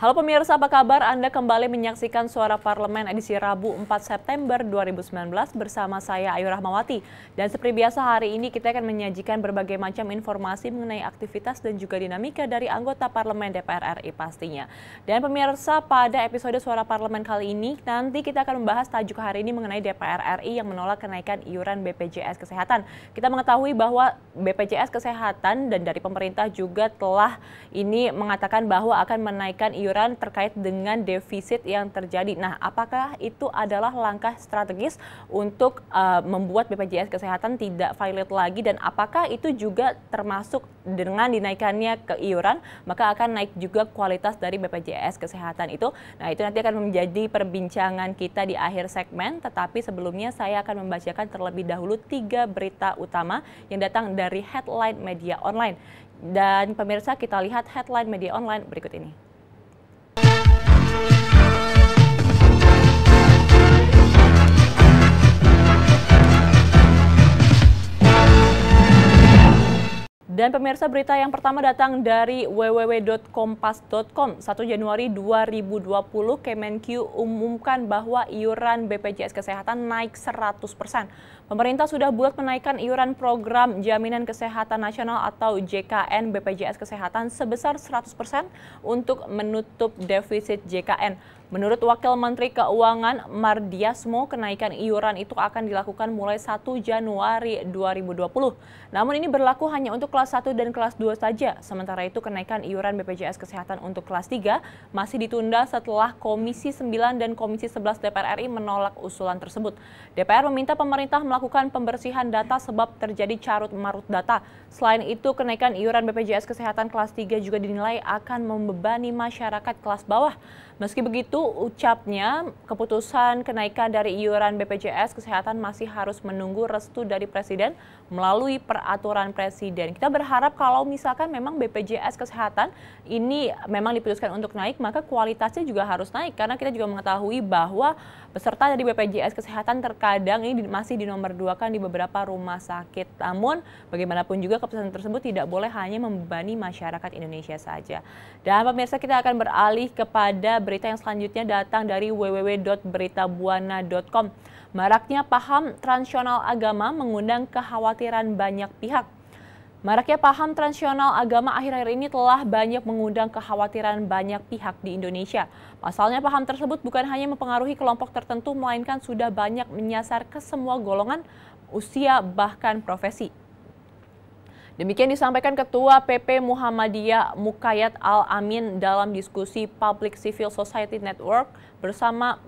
Halo pemirsa, apa kabar? Anda kembali menyaksikan Suara Parlemen edisi Rabu 4 September 2019 bersama saya Ayu Rahmawati. Dan seperti biasa hari ini kita akan menyajikan berbagai macam informasi mengenai aktivitas dan juga dinamika dari anggota Parlemen DPR RI pastinya. Dan pemirsa, pada episode Suara Parlemen kali ini nanti kita akan membahas tajuk hari ini mengenai DPR RI yang menolak kenaikan iuran BPJS Kesehatan. Kita mengetahui bahwa BPJS Kesehatan dan dari pemerintah juga telah ini mengatakan bahwa akan menaikkan iuran terkait dengan defisit yang terjadi. Nah, apakah itu adalah langkah strategis untuk membuat BPJS Kesehatan tidak valid lagi dan apakah itu juga termasuk dengan dinaikannya ke iuran, maka akan naik juga kualitas dari BPJS Kesehatan itu. Nah, itu nanti akan menjadi perbincangan kita di akhir segmen, tetapi sebelumnya saya akan membacakan terlebih dahulu 3 berita utama yang datang dari Headline Media Online. Dan pemirsa, kita lihat Headline Media Online berikut ini. Dan pemirsa, berita yang pertama datang dari www.kompas.com. 1 Januari 2020, Kemenkyu umumkan bahwa iuran BPJS Kesehatan naik 100%. Pemerintah sudah buat menaikkan iuran program Jaminan Kesehatan Nasional atau JKN BPJS Kesehatan sebesar 100% untuk menutup defisit JKN. Menurut Wakil Menteri Keuangan Mardiasmo, kenaikan iuran itu akan dilakukan mulai 1 Januari 2020. Namun ini berlaku hanya untuk kelas 1 dan kelas 2 saja. Sementara itu kenaikan iuran BPJS Kesehatan untuk kelas 3 masih ditunda setelah Komisi 9 dan Komisi 11 DPR RI menolak usulan tersebut. DPR meminta pemerintah melakukan pembersihan data sebab terjadi carut-marut data. Selain itu, kenaikan iuran BPJS Kesehatan kelas 3 juga dinilai akan membebani masyarakat kelas bawah. Meski begitu, ucapnya keputusan kenaikan dari iuran BPJS Kesehatan masih harus menunggu restu dari Presiden melalui peraturan Presiden. Kita berharap kalau misalkan memang BPJS Kesehatan ini memang diputuskan untuk naik, maka kualitasnya juga harus naik. Karena kita juga mengetahui bahwa peserta dari BPJS Kesehatan terkadang ini masih dinomorduakan di beberapa rumah sakit. Namun, bagaimanapun juga keputusan tersebut tidak boleh hanya membebani masyarakat Indonesia saja. Dan pemirsa, kita akan beralih kepada berita yang selanjutnya datang dari www.beritabuana.com. Maraknya paham transisional agama mengundang kekhawatiran banyak pihak. Maraknya paham transisional agama akhir-akhir ini telah banyak mengundang kekhawatiran banyak pihak di Indonesia. Pasalnya paham tersebut bukan hanya mempengaruhi kelompok tertentu, melainkan sudah banyak menyasar ke semua golongan, usia, bahkan profesi. Demikian disampaikan Ketua PP Muhammadiyah Mukayat Al-Amin dalam diskusi Public Civil Society Network bersama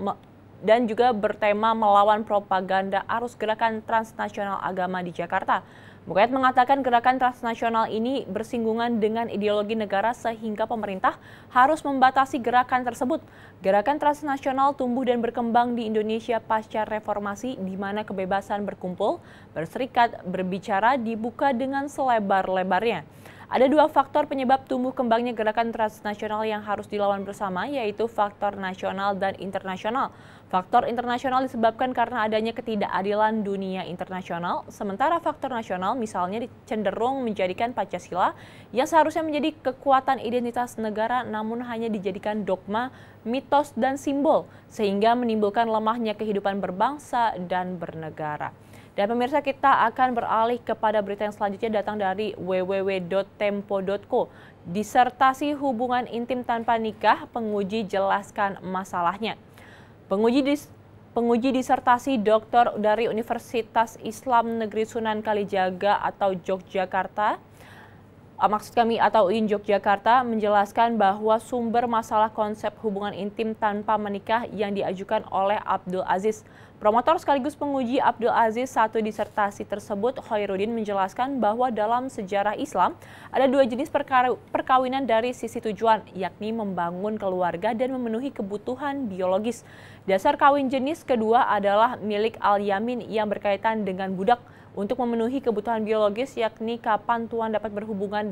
dan juga bertema melawan propaganda arus gerakan transnasional agama di Jakarta. Mukayat mengatakan gerakan transnasional ini bersinggungan dengan ideologi negara sehingga pemerintah harus membatasi gerakan tersebut. Gerakan transnasional tumbuh dan berkembang di Indonesia pasca reformasi di mana kebebasan berkumpul, berserikat, berbicara dibuka dengan selebar-lebarnya. Ada 2 faktor penyebab tumbuh kembangnya gerakan transnasional yang harus dilawan bersama, yaitu faktor nasional dan internasional. Faktor internasional disebabkan karena adanya ketidakadilan dunia internasional, sementara faktor nasional misalnya cenderung menjadikan Pancasila yang seharusnya menjadi kekuatan identitas negara namun hanya dijadikan dogma, mitos, dan simbol, sehingga menimbulkan lemahnya kehidupan berbangsa dan bernegara. Dan pemirsa, kita akan beralih kepada berita yang selanjutnya datang dari www.tempo.co. Disertasi hubungan intim tanpa nikah, penguji jelaskan masalahnya. Penguji disertasi doktor dari Universitas Islam Negeri Sunan Kalijaga atau Yogyakarta, atau UIN Yogyakarta menjelaskan bahwa sumber masalah konsep hubungan intim tanpa menikah yang diajukan oleh Abdul Aziz. Promotor sekaligus penguji Abdul Aziz satu disertasi tersebut, Khairuddin, menjelaskan bahwa dalam sejarah Islam ada 2 jenis perkawinan dari sisi tujuan, yakni membangun keluarga dan memenuhi kebutuhan biologis. Dasar kawin jenis kedua adalah milik al-yamin yang berkaitan dengan budak untuk memenuhi kebutuhan biologis, yakni kapan tuan dapat berhubungan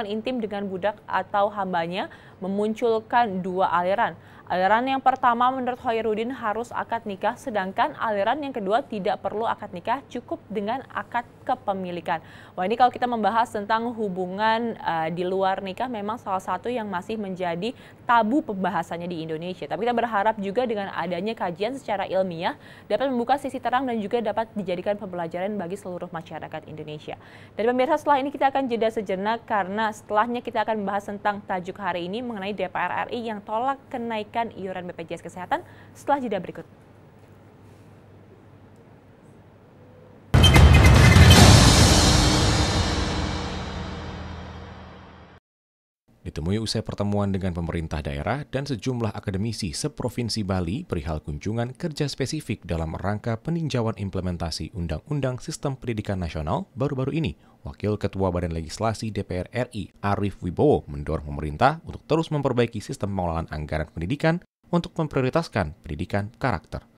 intim dengan budak atau hambanya memunculkan dua aliran. Aliran yang pertama menurut Khairuddin harus akad nikah, sedangkan aliran yang kedua tidak perlu akad nikah, cukup dengan akad kepemilikan. Wah, ini kalau kita membahas tentang hubungan di luar nikah memang salah satu yang masih menjadi tabu pembahasannya di Indonesia. Tapi kita berharap juga dengan adanya kajian secara ilmiah dapat membuka sisi terang dan juga dapat dijadikan pembelajaran bagi seluruh masyarakat Indonesia. Dan pemirsa, setelah ini kita akan jeda sejenak karena setelahnya kita akan membahas tentang tajuk hari ini mengenai DPR RI yang tolak kenaikan iuran BPJS Kesehatan setelah jeda berikut. Ditemui usai pertemuan dengan pemerintah daerah dan sejumlah akademisi seprovinsi Bali perihal kunjungan kerja spesifik dalam rangka peninjauan implementasi Undang-Undang Sistem Pendidikan Nasional baru-baru ini, Wakil Ketua Badan Legislasi DPR RI Arief Wibowo mendorong pemerintah untuk terus memperbaiki sistem pengelolaan anggaran pendidikan untuk memprioritaskan pendidikan karakter.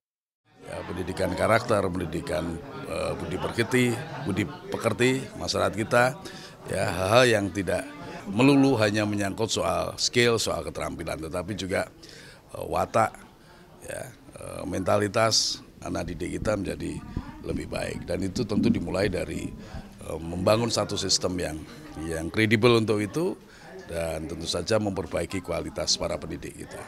Ya, pendidikan karakter, pendidikan budi pekerti masyarakat kita, ya hal-hal yang tidak melulu hanya menyangkut soal skill, soal keterampilan, tetapi juga watak, ya, mentalitas anak didik kita menjadi lebih baik. Dan itu tentu dimulai dari membangun satu sistem yang kredibel untuk itu, dan tentu saja memperbaiki kualitas para pendidik kita.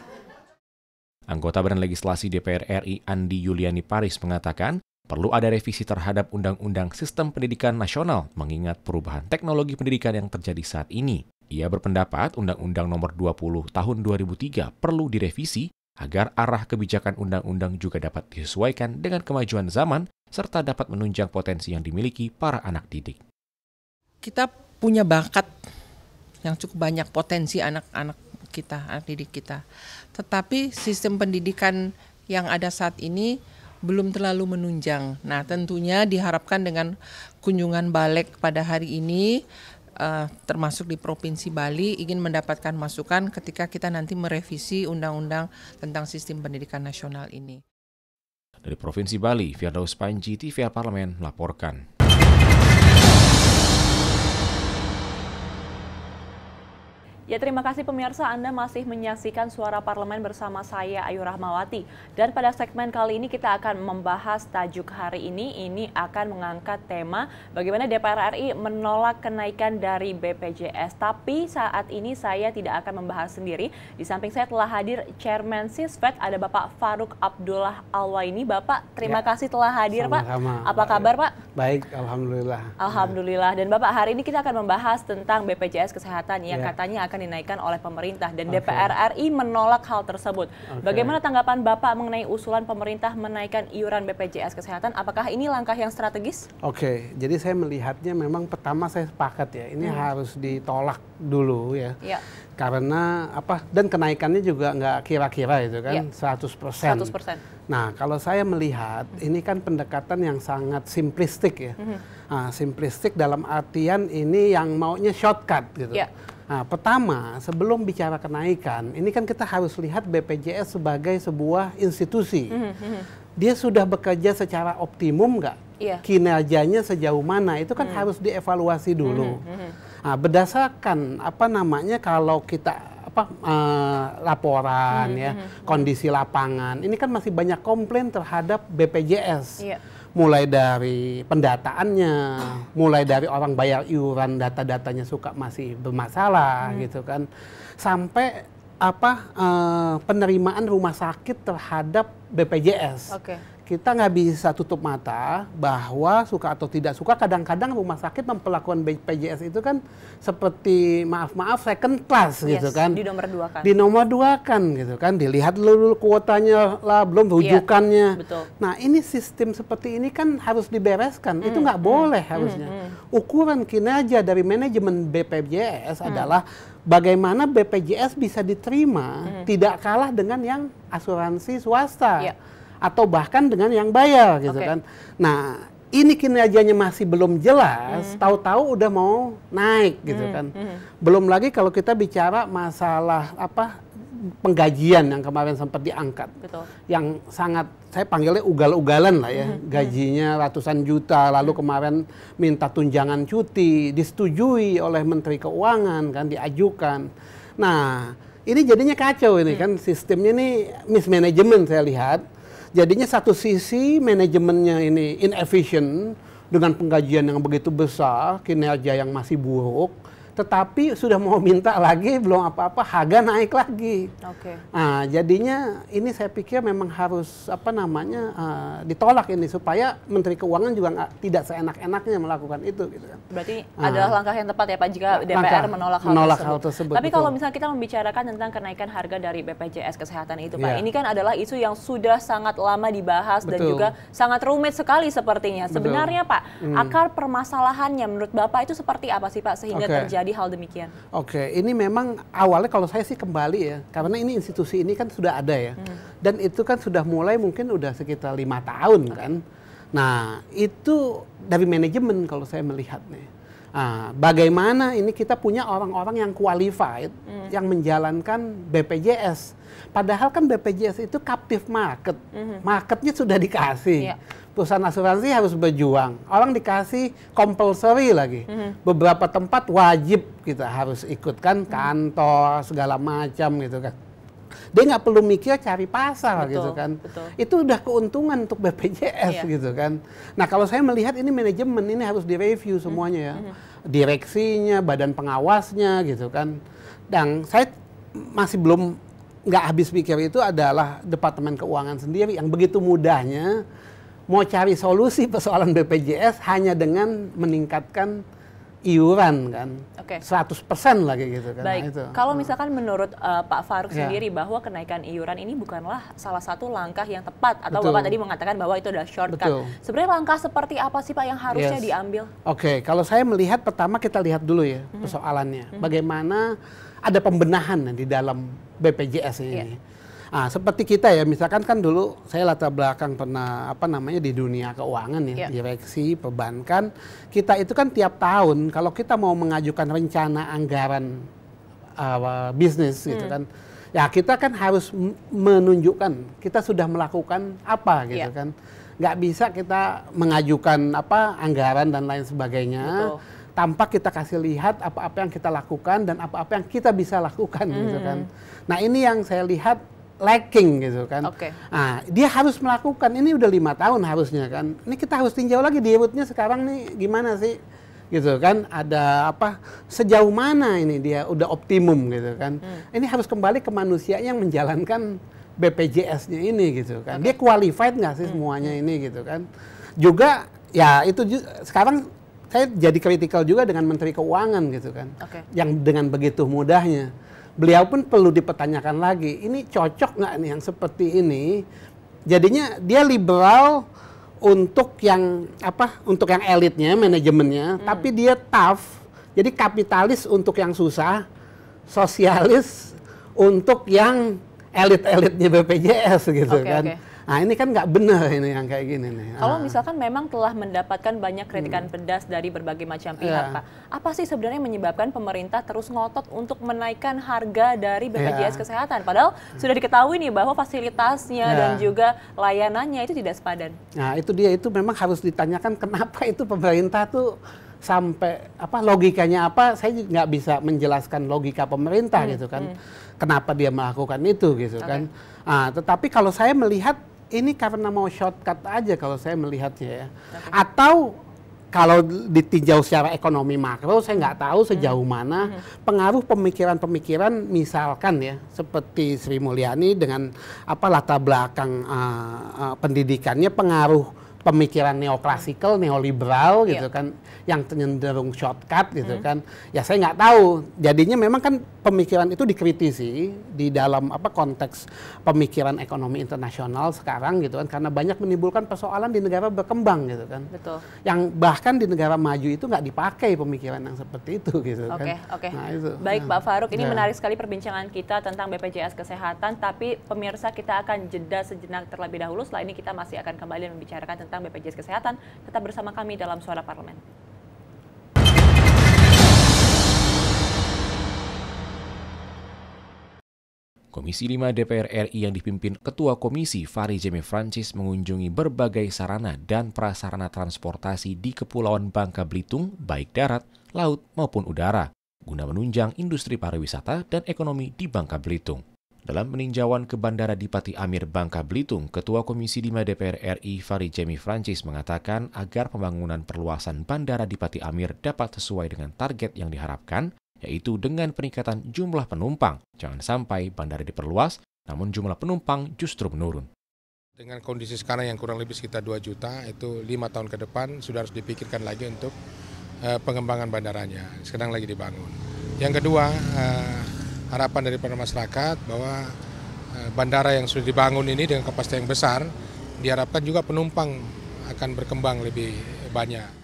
Anggota Badan Legislasi DPR RI Andi Yuliani Paris mengatakan, perlu ada revisi terhadap Undang-Undang Sistem Pendidikan Nasional mengingat perubahan teknologi pendidikan yang terjadi saat ini. Ia berpendapat Undang-Undang Nomor 20 Tahun 2003 perlu direvisi agar arah kebijakan undang-undang juga dapat disesuaikan dengan kemajuan zaman serta dapat menunjang potensi yang dimiliki para anak didik. Kita punya bakat yang cukup banyak, potensi anak-anak kita, anak didik kita. Tetapi sistem pendidikan yang ada saat ini belum terlalu menunjang. Nah, tentunya diharapkan dengan kunjungan balik pada hari ini, termasuk di Provinsi Bali, ingin mendapatkan masukan ketika kita nanti merevisi undang-undang tentang sistem pendidikan nasional ini. Dari Provinsi Bali, Firdaus Panji, TVRI Parlemen melaporkan. Ya, terima kasih pemirsa, Anda masih menyaksikan Suara Parlemen bersama saya Ayu Rahmawati. Dan pada segmen kali ini kita akan membahas tajuk hari ini akan mengangkat tema bagaimana DPR RI menolak kenaikan dari BPJS. Tapi saat ini saya tidak akan membahas sendiri. Di samping saya telah hadir Chairman Sisvek, ada Bapak Farouk Abdullah Alwaini. Bapak, terima kasih telah hadir, Sama-sama. Pak. Apa kabar, Pak? Baik, Alhamdulillah. Alhamdulillah. Dan Bapak, hari ini kita akan membahas tentang BPJS Kesehatan yang katanya akan dinaikkan oleh pemerintah dan DPR RI menolak hal tersebut. Bagaimana tanggapan Bapak mengenai usulan pemerintah menaikkan iuran BPJS Kesehatan? Apakah ini langkah yang strategis? Oke, jadi saya melihatnya memang pertama saya sepakat ya, ini harus ditolak dulu ya. Karena apa? Dan kenaikannya juga nggak kira-kira itu kan, 100%. 100%. Nah, kalau saya melihat ini kan pendekatan yang sangat simplistik ya. Nah, simplistik dalam artian ini yang maunya shortcut gitu. Nah, pertama, sebelum bicara kenaikan, ini kan kita harus lihat BPJS sebagai sebuah institusi. Dia sudah bekerja secara optimum nggak? Kinerjanya sejauh mana? Itu kan harus dievaluasi dulu. Nah, berdasarkan kalau kita laporan ya, kondisi lapangan, ini kan masih banyak komplain terhadap BPJS. Mulai dari pendataannya, mulai dari orang bayar iuran, data-datanya suka masih bermasalah gitu kan, sampai penerimaan rumah sakit terhadap BPJS. Kita nggak bisa tutup mata bahwa suka atau tidak suka, kadang-kadang rumah sakit memperlakukan BPJS itu kan seperti maaf second class gitu kan. Di nomor dua kan gitu kan. Dilihat dulu kuotanya lah, belum rujukannya. Nah, ini sistem seperti ini kan harus dibereskan. Itu nggak boleh harusnya. Ukuran kinerja dari manajemen BPJS adalah bagaimana BPJS bisa diterima tidak kalah dengan yang asuransi swasta. Atau bahkan dengan yang bayar gitu kan. Nah, ini kinerjanya masih belum jelas, tahu-tahu udah mau naik gitu kan. Belum lagi kalau kita bicara masalah penggajian yang kemarin sempat diangkat. Yang sangat, saya panggilnya ugal-ugalan lah ya. Gajinya ratusan juta, lalu kemarin minta tunjangan cuti, disetujui oleh Menteri Keuangan kan, diajukan. Nah, ini jadinya kacau ini kan sistemnya nih mismanagement saya lihat. Jadinya satu sisi manajemennya ini inefficient dengan penggajian yang begitu besar, kinerja yang masih buruk, tetapi sudah mau minta lagi belum apa-apa harga naik lagi. Nah, jadinya ini saya pikir memang harus ditolak ini supaya Menteri Keuangan juga tidak seenak-enaknya melakukan itu gitu kan. Berarti adalah langkah yang tepat ya Pak jika DPR menolak hal tersebut. Tapi kalau misalnya kita membicarakan tentang kenaikan harga dari BPJS Kesehatan itu Pak, ini kan adalah isu yang sudah sangat lama dibahas dan juga sangat rumit sekali sepertinya. Sebenarnya Pak, akar permasalahannya menurut Bapak itu seperti apa sih Pak sehingga terjadi hal demikian? Ini memang awalnya kalau saya sih kembali ya, karena ini institusi ini kan sudah ada ya, dan itu kan sudah mulai mungkin udah sekitar 5 tahun kan. Nah itu dari manajemen kalau saya melihat nih. Nah, bagaimana ini kita punya orang-orang yang qualified yang menjalankan BPJS. Padahal kan BPJS itu captive market, marketnya sudah dikasih. Perusahaan asuransi harus berjuang. Orang dikasih compulsory lagi. Beberapa tempat wajib kita harus ikutkan kantor segala macam gitu kan. Dia nggak perlu mikir cari pasar gitu kan. Itu udah keuntungan untuk BPJS gitu kan. Nah kalau saya melihat ini manajemen ini harus direview semuanya ya. Direksinya, badan pengawasnya gitu kan. Dan saya masih belum nggak habis pikir itu adalah Departemen Keuangan sendiri yang begitu mudahnya mau cari solusi persoalan BPJS hanya dengan meningkatkan iuran kan, 100% lagi gitu kan. Baik, nah, itu. Kalau misalkan menurut Pak Farouk sendiri bahwa kenaikan iuran ini bukanlah salah satu langkah yang tepat atau Bapak tadi mengatakan bahwa itu adalah shortcut. Sebenarnya langkah seperti apa sih Pak yang harusnya diambil? Kalau saya melihat pertama kita lihat dulu ya persoalannya, bagaimana ada pembenahan di dalam BPJS ini. Seperti kita ya, misalkan kan dulu saya latar belakang pernah di dunia keuangan ya, direksi perbankan. Kita itu kan tiap tahun kalau kita mau mengajukan rencana anggaran bisnis gitu kan, ya kita kan harus menunjukkan kita sudah melakukan apa gitu kan. Nggak bisa kita mengajukan anggaran dan lain sebagainya tanpa kita kasih lihat apa-apa yang kita lakukan dan apa-apa yang kita bisa lakukan gitu kan. Nah ini yang saya lihat lacking gitu kan. Nah, dia harus melakukan ini udah 5 tahun harusnya kan. Ini kita harus tinjau lagi di rootnya sekarang nih gimana sih gitu kan. Ada sejauh mana ini dia udah optimum gitu kan. Ini harus kembali ke manusia yang menjalankan BPJS-nya ini gitu kan. Dia qualified nggak sih semuanya ini gitu kan. Juga ya itu sekarang saya jadi kritikal juga dengan Menteri Keuangan gitu kan. Yang dengan begitu mudahnya beliau pun perlu dipertanyakan lagi, ini cocok nggak nih yang seperti ini? Jadinya dia liberal untuk yang untuk yang elitnya, manajemennya, tapi dia tough, jadi kapitalis untuk yang susah, sosialis untuk yang elit-elitnya BPJS gitu kan. Nah ini kan nggak benar ini yang kayak gini nih. Kalau misalkan memang telah mendapatkan banyak kritikan pedas dari berbagai macam pihak Pak, apa sih sebenarnya menyebabkan pemerintah terus ngotot untuk menaikkan harga dari BPJS Kesehatan? Padahal sudah diketahui nih bahwa fasilitasnya dan juga layanannya itu tidak sepadan. Nah itu dia, itu memang harus ditanyakan kenapa itu pemerintah tuh sampai logikanya saya nggak bisa menjelaskan logika pemerintah gitu kan. Kenapa dia melakukan itu gitu kan. Tetapi kalau saya melihat ini karena mau shortcut aja kalau saya melihatnya ya. Atau kalau ditinjau secara ekonomi makro, saya nggak tahu sejauh mana pengaruh pemikiran-pemikiran misalkan ya, seperti Sri Mulyani dengan latar belakang pendidikannya, pengaruh pemikiran neoklasikal, neoliberal gitu kan, yang cenderung shortcut gitu kan. Ya saya nggak tahu. Jadinya memang kan pemikiran itu dikritisi di dalam konteks pemikiran ekonomi internasional sekarang gitu kan, karena banyak menimbulkan persoalan di negara berkembang gitu kan. Yang bahkan di negara maju itu nggak dipakai pemikiran yang seperti itu gitu kan. Nah, itu. Baik Pak Farouk, ini menarik sekali perbincangan kita tentang BPJS Kesehatan, tapi pemirsa kita akan jeda sejenak terlebih dahulu. Setelah ini kita masih akan kembali membicarakan tentang BPJS Kesehatan. Tetap bersama kami dalam Suara Parlemen. Komisi 5 DPR RI yang dipimpin Ketua Komisi Fahri Jeme Francis mengunjungi berbagai sarana dan prasarana transportasi di Kepulauan Bangka Belitung, baik darat, laut maupun udara, guna menunjang industri pariwisata dan ekonomi di Bangka Belitung. Dalam peninjauan ke Bandara Dipati Amir Bangka Belitung, Ketua Komisi 5 DPR RI Fary Jemi Francis mengatakan agar pembangunan perluasan Bandara Dipati Amir dapat sesuai dengan target yang diharapkan, yaitu dengan peningkatan jumlah penumpang. Jangan sampai bandara diperluas, namun jumlah penumpang justru menurun. Dengan kondisi sekarang yang kurang lebih sekitar 2 juta, itu 5 tahun ke depan sudah harus dipikirkan lagi untuk pengembangan bandaranya. Sedang lagi dibangun. Yang kedua, harapan daripada masyarakat bahwa bandara yang sudah dibangun ini dengan kapasitas yang besar, diharapkan juga penumpang akan berkembang lebih banyak.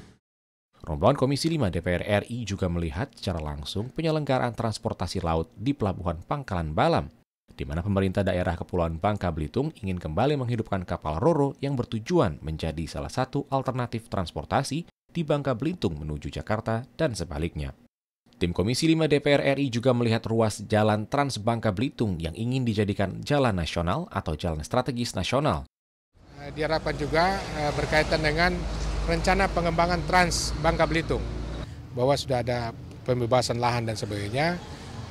Rombongan Komisi 5 DPR RI juga melihat secara langsung penyelenggaraan transportasi laut di Pelabuhan Pangkalan Balam, di mana pemerintah daerah Kepulauan Bangka Belitung ingin kembali menghidupkan kapal Roro yang bertujuan menjadi salah satu alternatif transportasi di Bangka Belitung menuju Jakarta dan sebaliknya. Tim Komisi 5 DPR RI juga melihat ruas jalan Trans Bangka Belitung yang ingin dijadikan jalan nasional atau jalan strategis nasional. Diharapkan juga berkaitan dengan rencana pengembangan Trans Bangka Belitung, bahwa sudah ada pembebasan lahan dan sebagainya.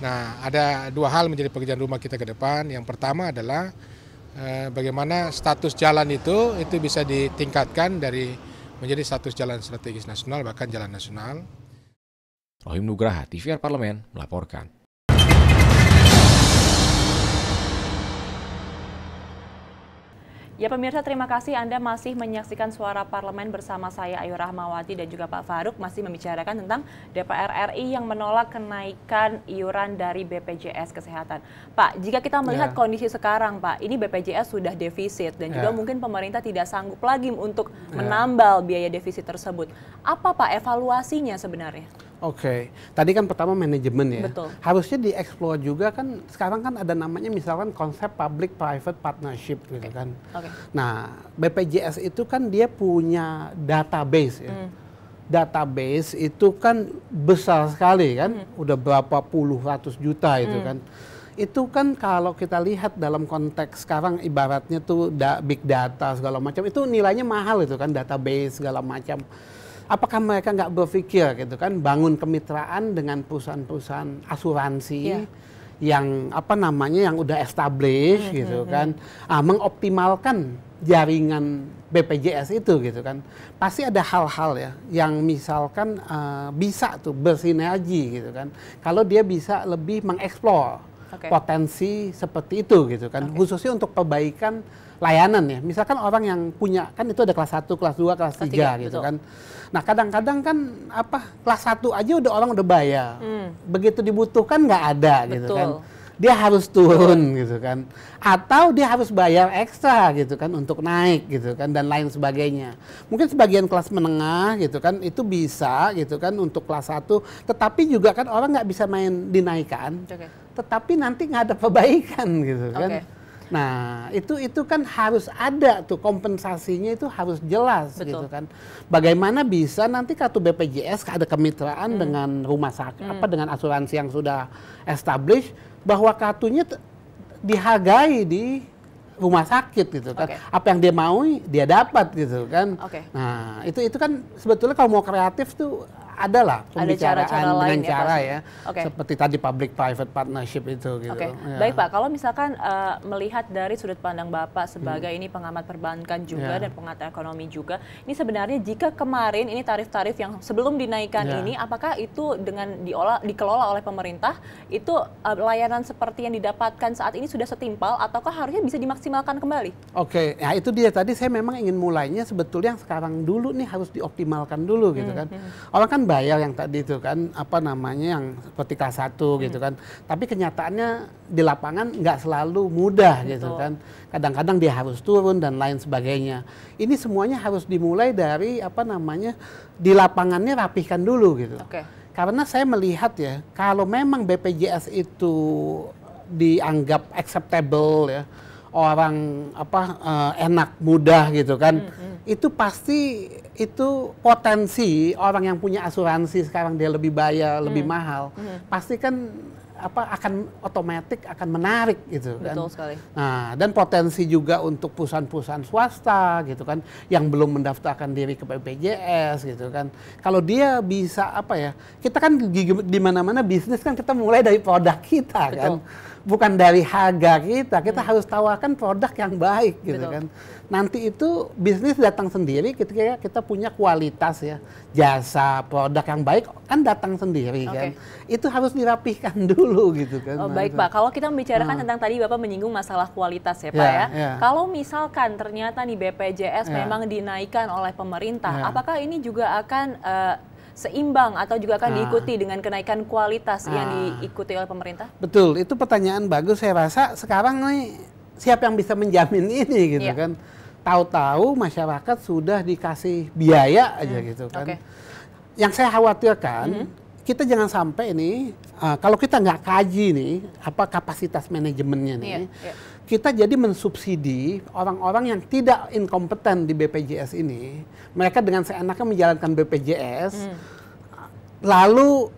Nah, ada 2 hal menjadi pekerjaan rumah kita ke depan. Yang pertama adalah bagaimana status jalan itu bisa ditingkatkan dari menjadi status jalan strategis nasional, bahkan jalan nasional. Rohim Nugraha, TVR Parlemen, melaporkan. Ya pemirsa, terima kasih Anda masih menyaksikan Suara Parlemen bersama saya Ayu Rahmawati dan juga Pak Faruk masih membicarakan tentang DPR RI yang menolak kenaikan iuran dari BPJS Kesehatan. Pak, jika kita melihat kondisi sekarang Pak, ini BPJS sudah defisit dan juga mungkin pemerintah tidak sanggup lagi untuk menambal biaya defisit tersebut. Apa Pak evaluasinya sebenarnya? Oke, tadi kan pertama manajemen ya. Betul. Harusnya dieksplor juga kan, sekarang kan ada namanya misalkan konsep public-private partnership gitu kan. Nah, BPJS itu kan dia punya database ya. Database itu kan besar sekali kan, udah berapa puluh ratus juta itu kan. Itu kan kalau kita lihat dalam konteks sekarang ibaratnya tuh big data segala macam, itu nilainya mahal itu kan, database segala macam. Apakah mereka nggak berpikir gitu kan bangun kemitraan dengan perusahaan-perusahaan asuransi yang apa namanya yang udah established gitu kan, mengoptimalkan jaringan BPJS itu gitu kan. Pasti ada hal-hal ya yang misalkan bisa tuh bersinergi gitu kan. Kalau dia bisa lebih mengeksplor potensi seperti itu gitu kan, khususnya untuk perbaikan layanan ya. Misalkan orang yang punya, kan itu ada kelas 1, kelas 2, kelas 3 gitu kan. Nah kadang-kadang kan kelas 1 aja orang udah bayar. Begitu dibutuhkan nggak ada gitu kan. Dia harus turun gitu kan. Atau dia harus bayar ekstra gitu kan untuk naik gitu kan dan lain sebagainya. Mungkin sebagian kelas menengah gitu kan itu bisa gitu kan untuk kelas 1. Tetapi juga kan orang nggak bisa main dinaikkan. Tetapi nanti nggak ada perbaikan gitu kan. Nah, itu kan harus ada tuh kompensasinya, itu harus jelas gitu kan. Bagaimana bisa nanti kartu BPJS ada kemitraan dengan rumah sakit dengan asuransi yang sudah established bahwa kartunya dihargai di rumah sakit gitu kan. Apa yang dia mau dia dapat gitu kan. Nah, itu kan sebetulnya kalau mau kreatif tuh adalah pembicaraan dengan cara ya, seperti tadi public private partnership itu gitu. Baik Pak, kalau misalkan melihat dari sudut pandang Bapak sebagai ini pengamat perbankan juga dan pengamat ekonomi juga, ini sebenarnya jika kemarin ini tarif-tarif yang sebelum dinaikkan ini, apakah itu dengan dikelola oleh pemerintah, itu layanan seperti yang didapatkan saat ini sudah setimpal ataukah harusnya bisa dimaksimalkan kembali? Ya itu dia tadi saya memang ingin mulainya sebetulnya yang sekarang dulu nih harus dioptimalkan dulu gitu kan. Orang kan bayar yang tadi itu kan apa namanya yang seperti kelas 1 gitu kan, tapi kenyataannya di lapangan nggak selalu mudah gitu kan, kadang-kadang dia harus turun dan lain sebagainya. Ini semuanya harus dimulai dari apa namanya di lapangannya rapihkan dulu gitu. Karena saya melihat ya kalau memang BPJS itu dianggap acceptable ya, orang enak mudah gitu kan, itu pasti itu potensi orang yang punya asuransi sekarang dia lebih bayar lebih mahal, pasti kan akan otomatis akan menarik gitu kan. Betul sekali. Nah, dan potensi juga untuk perusahaan-perusahaan swasta gitu kan yang belum mendaftarkan diri ke BPJS gitu kan. Kalau dia bisa kita kan di mana-mana bisnis kan kita mulai dari produk kita. Betul. Kan. Bukan dari harga kita harus tawarkan produk yang baik gitu. Betul. Kan. Nanti itu bisnis datang sendiri ketika kita punya kualitas ya, jasa, produk yang baik kan datang sendiri kan. Itu harus dirapihkan dulu gitu kan. Oh, baik Pak, kalau kita membicarakan tentang tadi Bapak menyinggung masalah kualitas ya Pak ya. Kalau misalkan ternyata nih BPJS memang dinaikkan oleh pemerintah, apakah ini juga akan seimbang atau juga akan diikuti dengan kenaikan kualitas yang diikuti oleh pemerintah? Betul, itu pertanyaan bagus. Saya rasa sekarang nih siapa yang bisa menjamin ini gitu kan. Tahu-tahu masyarakat sudah dikasih biaya aja gitu kan. Yang saya khawatirkan kita jangan sampai ini kalau kita nggak kaji nih kapasitas manajemennya nih, kita jadi mensubsidi orang-orang yang tidak inkompeten di BPJS ini. Mereka dengan seenaknya menjalankan BPJS, lalu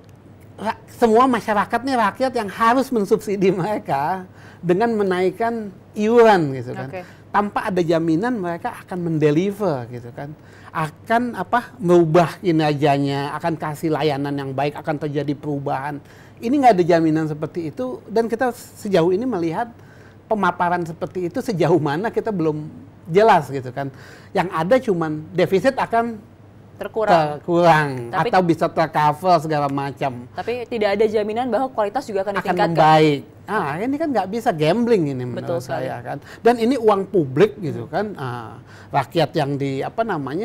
semua masyarakat nih rakyat yang harus mensubsidi mereka dengan menaikkan iuran gitu kan. Tanpa ada jaminan mereka akan mendeliver gitu kan. Akan merubah kinerjanya, akan kasih layanan yang baik, akan terjadi perubahan. Ini nggak ada jaminan seperti itu dan kita sejauh ini melihat pemaparan seperti itu sejauh mana kita belum jelas gitu kan. Yang ada cuman defisit akan terkurang atau bisa tercover segala macam. Tapi tidak ada jaminan bahwa kualitas juga akan ditingkatkan. Membaik. Ini kan nggak bisa gambling ini menurut saya kan. Dan ini uang publik gitu kan. Rakyat yang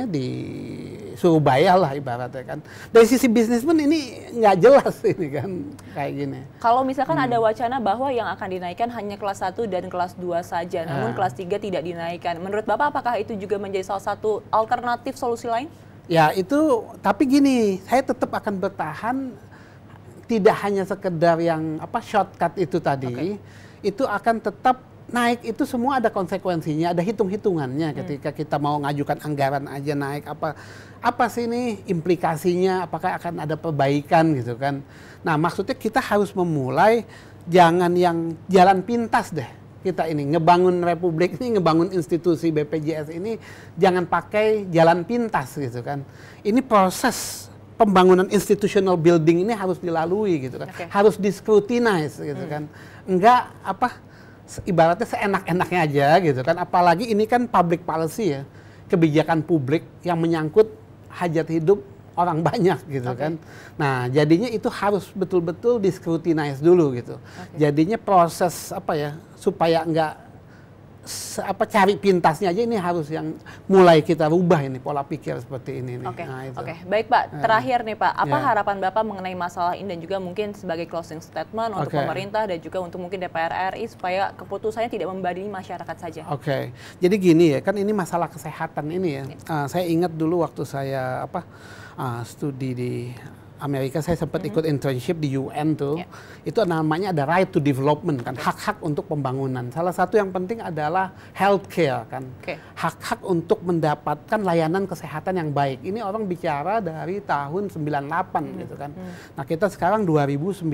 disuruh bayar lah ibaratnya kan. Dari sisi bisnismen ini nggak jelas ini kan kayak gini. Kalau misalkan ada wacana bahwa yang akan dinaikkan hanya kelas 1 dan kelas 2 saja, namun kelas 3 tidak dinaikkan. Menurut Bapak apakah itu juga menjadi salah satu alternatif solusi lain? Ya itu, tapi gini, saya tetap akan bertahan tidak hanya sekedar yang shortcut itu tadi, itu akan tetap naik, itu semua ada konsekuensinya, ada hitung-hitungannya ketika kita mau ngajukan anggaran aja naik, apa sih ini implikasinya, apakah akan ada perbaikan gitu kan. Nah maksudnya kita harus memulai, jangan yang jalan pintas deh. Kita ini ngebangun republik ini, ngebangun institusi BPJS ini jangan pakai jalan pintas gitu kan. Ini proses pembangunan institutional building ini harus dilalui gitu kan. Harus discrutinize gitu kan. Enggak ibaratnya seenak-enaknya aja gitu kan. Apalagi ini kan public policy ya. Kebijakan publik yang menyangkut hajat hidup orang banyak gitu kan. Nah, jadinya itu harus betul-betul discrutinize dulu gitu. Jadinya proses supaya enggak cari pintasnya aja ini harus yang mulai kita rubah ini pola pikir seperti ini nih. Baik Pak, terakhir nih Pak, apa harapan Bapak mengenai masalah ini dan juga mungkin sebagai closing statement untuk pemerintah dan juga untuk mungkin DPR RI supaya keputusannya tidak membebani masyarakat saja? Jadi gini ya, kan ini masalah kesehatan ini ya. Saya ingat dulu waktu saya studi di Amerika, saya sempat ikut internship di UN tuh. Itu namanya ada right to development kan, hak-hak untuk pembangunan. Salah satu yang penting adalah healthcare kan. Hak-hak untuk mendapatkan layanan kesehatan yang baik. Ini orang bicara dari tahun 98 gitu kan. Nah, kita sekarang 2019.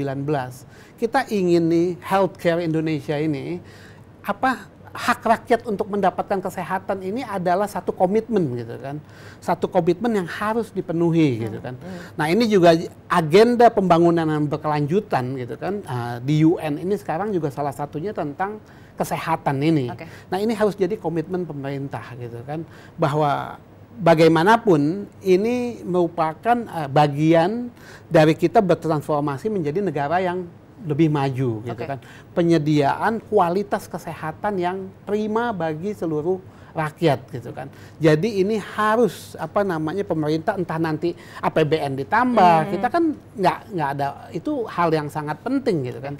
Kita ingin nih healthcare Indonesia ini hak rakyat untuk mendapatkan kesehatan ini adalah satu komitmen gitu kan. Satu komitmen yang harus dipenuhi gitu kan. Nah, ini juga agenda pembangunan yang berkelanjutan gitu kan. Di UN ini sekarang juga salah satunya tentang kesehatan ini. Nah, ini harus jadi komitmen pemerintah gitu kan. Bahwa bagaimanapun ini merupakan bagian dari kita bertransformasi menjadi negara yang lebih maju gitu kan. Penyediaan kualitas kesehatan yang prima bagi seluruh rakyat gitu kan. Jadi ini harus pemerintah entah nanti APBN ditambah, kita kan nggak ada, itu hal yang sangat penting gitu kan.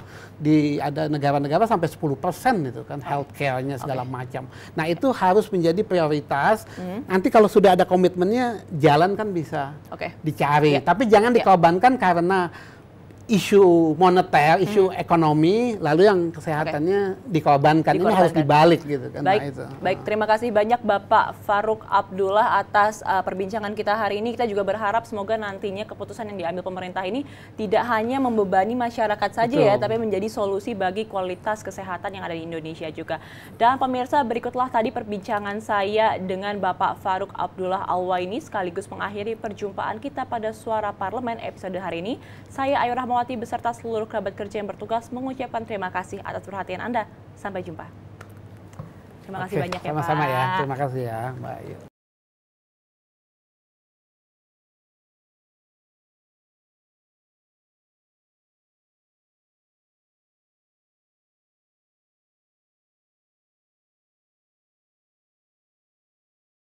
Ada negara-negara sampai 10% gitu kan healthcare-nya segala macam. Nah, itu harus menjadi prioritas. Nanti kalau sudah ada komitmennya, jalan kan bisa dicari. Tapi jangan dikorbankan karena isu moneter, isu ekonomi, lalu yang kesehatannya dikorbankan. Ini harus dibalik gitu kan. Baik, baik, terima kasih banyak Bapak Farouk Abdullah atas perbincangan kita hari ini. Kita juga berharap semoga nantinya keputusan yang diambil pemerintah ini tidak hanya membebani masyarakat saja ya, tapi menjadi solusi bagi kualitas kesehatan yang ada di Indonesia juga. Dan pemirsa, berikutlah tadi perbincangan saya dengan Bapak Farouk Abdullah Al-Waini sekaligus mengakhiri perjumpaan kita pada Suara Parlemen episode hari ini. Saya Ayu Rahmawati beserta seluruh kerabat kerja yang bertugas mengucapkan terima kasih atas perhatian Anda. Sampai jumpa. Terima kasih banyak ya Pak. Sama-sama ya, terima kasih ya Mbak Ayu.